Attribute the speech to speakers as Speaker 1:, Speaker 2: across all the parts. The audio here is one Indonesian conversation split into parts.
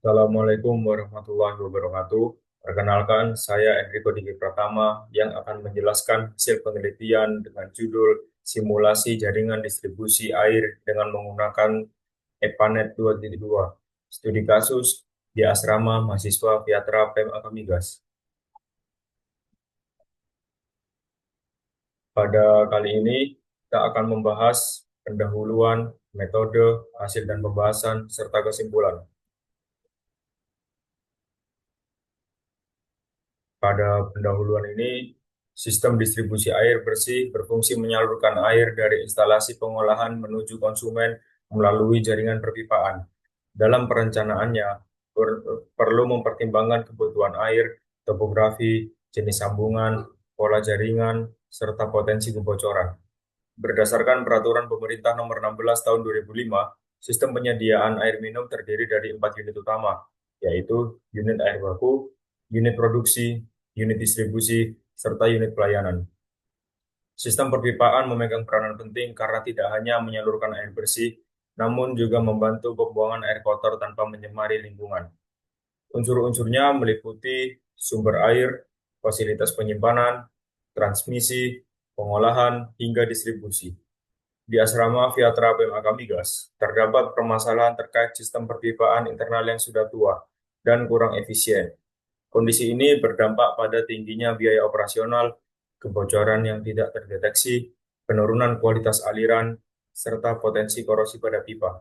Speaker 1: Assalamualaikum warahmatullahi wabarakatuh. Perkenalkan, saya Enrico Diki Pratama yang akan menjelaskan hasil penelitian dengan judul Simulasi Jaringan Distribusi Air dengan menggunakan EPANET 2.2, studi kasus di Asrama Mahasiswa Fiatra PEM Akamigas. Pada kali ini, kita akan membahas pendahuluan, metode, hasil dan pembahasan, serta kesimpulan. Pada pendahuluan ini, sistem distribusi air bersih berfungsi menyalurkan air dari instalasi pengolahan menuju konsumen melalui jaringan perpipaan. Dalam perencanaannya, perlu mempertimbangkan kebutuhan air, topografi, jenis sambungan, pola jaringan, serta potensi kebocoran. Berdasarkan Peraturan Pemerintah Nomor 16 Tahun 2005, sistem penyediaan air minum terdiri dari 4 unit utama, yaitu unit air baku, unit produksi, unit distribusi, serta unit pelayanan. Sistem perpipaan memegang peranan penting karena tidak hanya menyalurkan air bersih, namun juga membantu pembuangan air kotor tanpa menyemari lingkungan. Unsur-unsurnya meliputi sumber air, fasilitas penyimpanan, transmisi, pengolahan, hingga distribusi. Di asrama Fiatra PEM Akamigas, terdapat permasalahan terkait sistem perpipaan internal yang sudah tua dan kurang efisien. Kondisi ini berdampak pada tingginya biaya operasional, kebocoran yang tidak terdeteksi, penurunan kualitas aliran, serta potensi korosi pada pipa.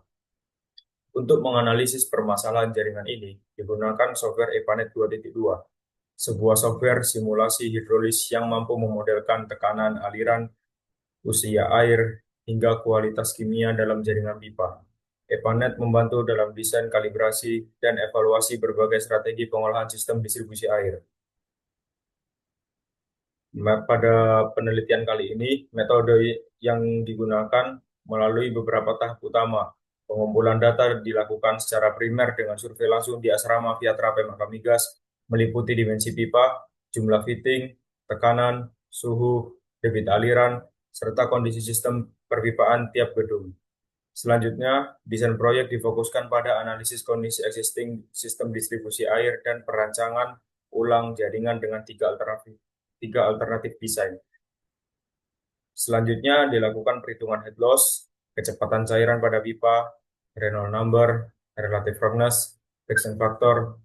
Speaker 1: Untuk menganalisis permasalahan jaringan ini, digunakan software EPANET 2.2, sebuah software simulasi hidrolis yang mampu memodelkan tekanan aliran, usia air, hingga kualitas kimia dalam jaringan pipa. EPANET membantu dalam desain kalibrasi dan evaluasi berbagai strategi pengolahan sistem distribusi air. Pada penelitian kali ini, metode yang digunakan melalui beberapa tahap utama. Pengumpulan data dilakukan secara primer dengan survei langsung di asrama Fiatra PEM Akamigas, meliputi dimensi pipa, jumlah fitting, tekanan, suhu, debit aliran, serta kondisi sistem perpipaan tiap gedung. Selanjutnya, desain proyek difokuskan pada analisis kondisi existing sistem distribusi air dan perancangan ulang jaringan dengan tiga alternatif desain. Selanjutnya dilakukan perhitungan head loss, kecepatan cairan pada pipa, Reynolds number, relative roughness, friction factor,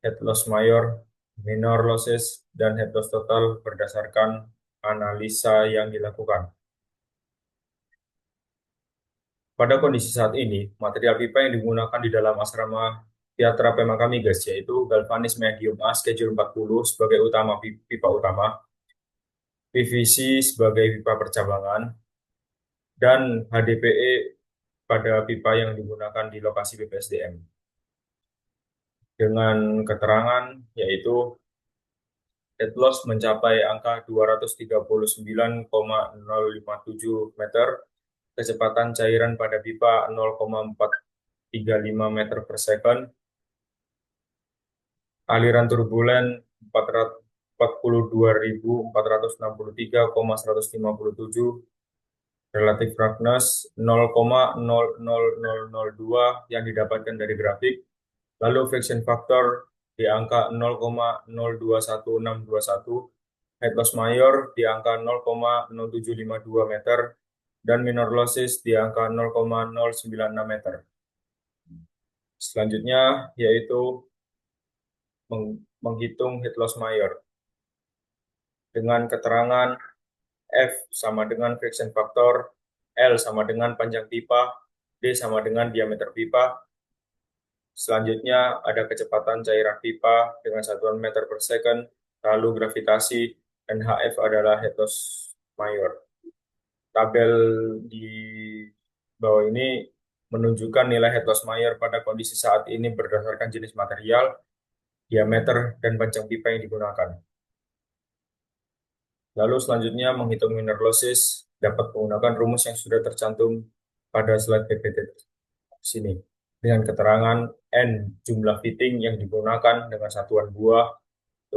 Speaker 1: head loss mayor, minor losses, dan head loss total berdasarkan analisa yang dilakukan. Pada kondisi saat ini, material pipa yang digunakan di dalam asrama Fiatra PEM Akamigas yaitu galvanis medium A schedule 40 sebagai pipa utama, PVC sebagai pipa percabangan, dan HDPE pada pipa yang digunakan di lokasi BPSDM. Dengan keterangan yaitu head loss mencapai angka 239,057 meter, kecepatan cairan pada pipa 0,435 meter per second, aliran turbulen 42.463,157, relative roughness 0,00002 yang didapatkan dari grafik, lalu friction factor di angka 0,021621, head loss mayor di angka 0,0752 meter, dan minor losses di angka 0,096 meter. Selanjutnya yaitu menghitung head loss mayor. Dengan keterangan F sama dengan friction factor, L sama dengan panjang pipa, D sama dengan diameter pipa. Selanjutnya ada kecepatan cairan pipa dengan satuan meter per second, lalu gravitasi, dan HF adalah head loss mayor. Tabel di bawah ini menunjukkan nilai head loss mayor pada kondisi saat ini berdasarkan jenis material, diameter, dan panjang pipa yang digunakan. Lalu selanjutnya menghitung minor losses dapat menggunakan rumus yang sudah tercantum pada slide PPT sini. Dengan keterangan N jumlah fitting yang digunakan dengan satuan buah,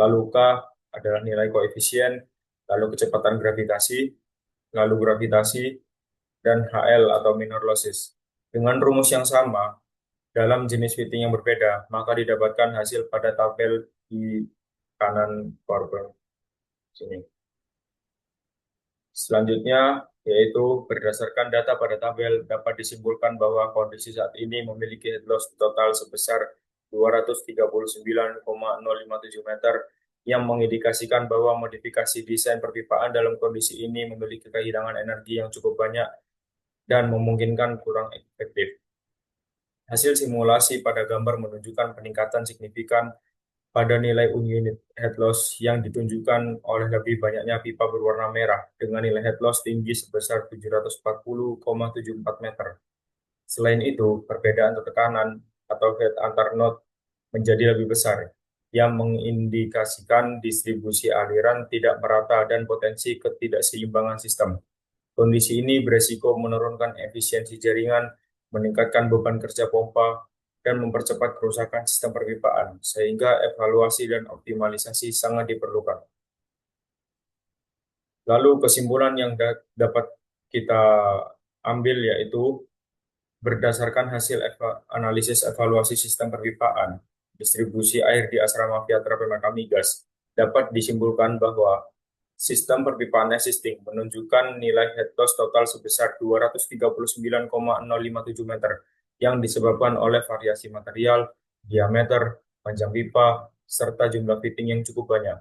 Speaker 1: lalu K adalah nilai koefisien, lalu kecepatan gravitasi, dan HL atau minor losses. Dengan rumus yang sama, dalam jenis fitting yang berbeda, maka didapatkan hasil pada tabel di kanan PowerPoint sini. Selanjutnya, yaitu berdasarkan data pada tabel, dapat disimpulkan bahwa kondisi saat ini memiliki head loss total sebesar 239,057 meter, yang mengindikasikan bahwa modifikasi desain perpipaan dalam kondisi ini memiliki kehilangan energi yang cukup banyak dan memungkinkan kurang efektif. Hasil simulasi pada gambar menunjukkan peningkatan signifikan pada nilai unit head loss yang ditunjukkan oleh lebih banyaknya pipa berwarna merah dengan nilai head loss tinggi sebesar 740,74 meter. Selain itu, perbedaan tekanan atau head antar node menjadi lebih besar, yang mengindikasikan distribusi aliran tidak merata dan potensi ketidakseimbangan sistem. Kondisi ini beresiko menurunkan efisiensi jaringan, meningkatkan beban kerja pompa, dan mempercepat kerusakan sistem perpipaan, sehingga evaluasi dan optimalisasi sangat diperlukan. Lalu kesimpulan yang dapat kita ambil yaitu berdasarkan hasil analisis evaluasi sistem perpipaan, distribusi air di asrama Vyatra Pemaka Migas, dapat disimpulkan bahwa sistem perpipaan existing menunjukkan nilai head loss total sebesar 239,057 meter yang disebabkan oleh variasi material, diameter, panjang pipa, serta jumlah fitting yang cukup banyak.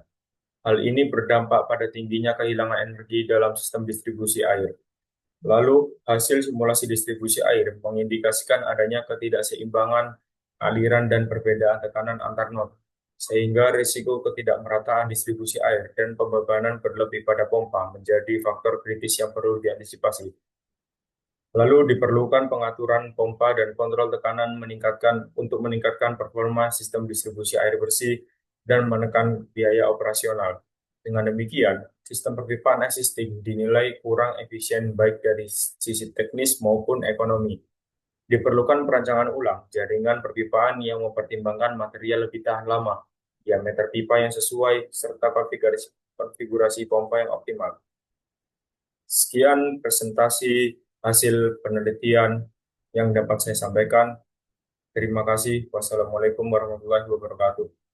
Speaker 1: Hal ini berdampak pada tingginya kehilangan energi dalam sistem distribusi air. Lalu, hasil simulasi distribusi air mengindikasikan adanya ketidakseimbangan aliran dan perbedaan tekanan antar node, sehingga risiko ketidakmerataan distribusi air dan pembebanan berlebih pada pompa menjadi faktor kritis yang perlu diantisipasi. Lalu diperlukan pengaturan pompa dan kontrol tekanan untuk meningkatkan performa sistem distribusi air bersih dan menekan biaya operasional. Dengan demikian, sistem perpipaan existing dinilai kurang efisien baik dari sisi teknis maupun ekonomi. Diperlukan perancangan ulang jaringan perpipaan yang mempertimbangkan material lebih tahan lama, diameter pipa yang sesuai, serta konfigurasi pompa yang optimal. Sekian presentasi hasil penelitian yang dapat saya sampaikan. Terima kasih. Wassalamualaikum warahmatullahi wabarakatuh.